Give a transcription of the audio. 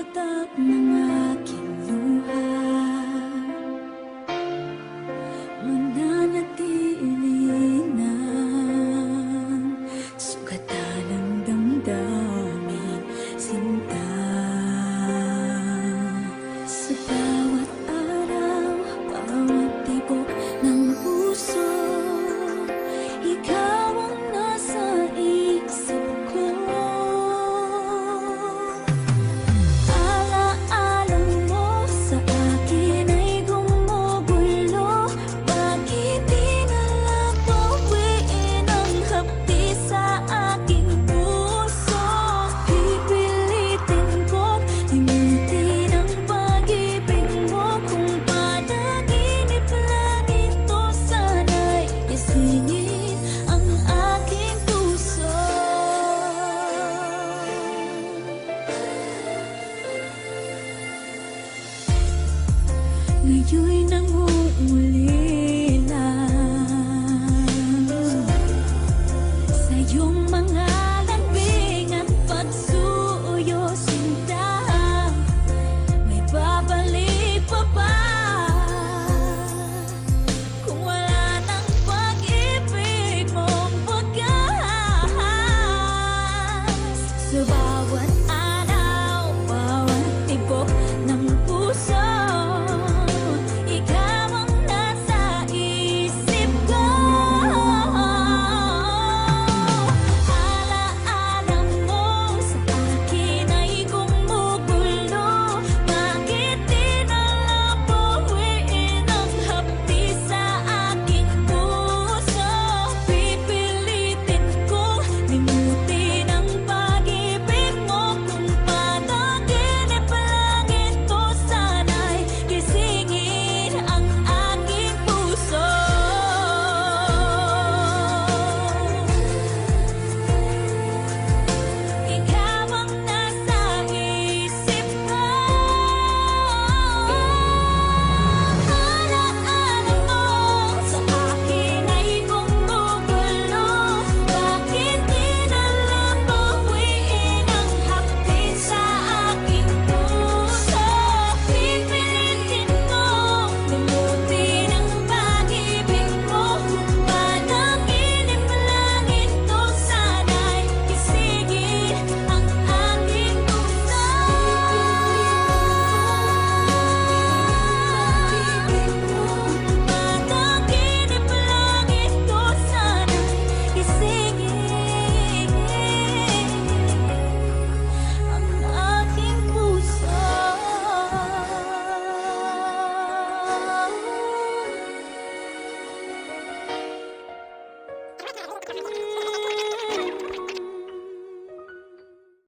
utak ng aking luha, mananatili ng sugatan ng damdamin, sinta. Sa bawat araw, bawat tibok ng puso, ikaw ang nasa isip ko. Alaala mo sa akin ay gumugulo. Bakit di na lang bawiin ang hapdi sa aking puso? Pipilitin ko't limutin ang pag-ibig mo. Kung panaginip lang ito, sana'y gisingin ang aking puso. Ngayon'y nangungulila sa iyong mga lambing at pagsuyo, sinta. May babalik pa ba kung wala ng pag-ibig mong pagkas? Sa bawat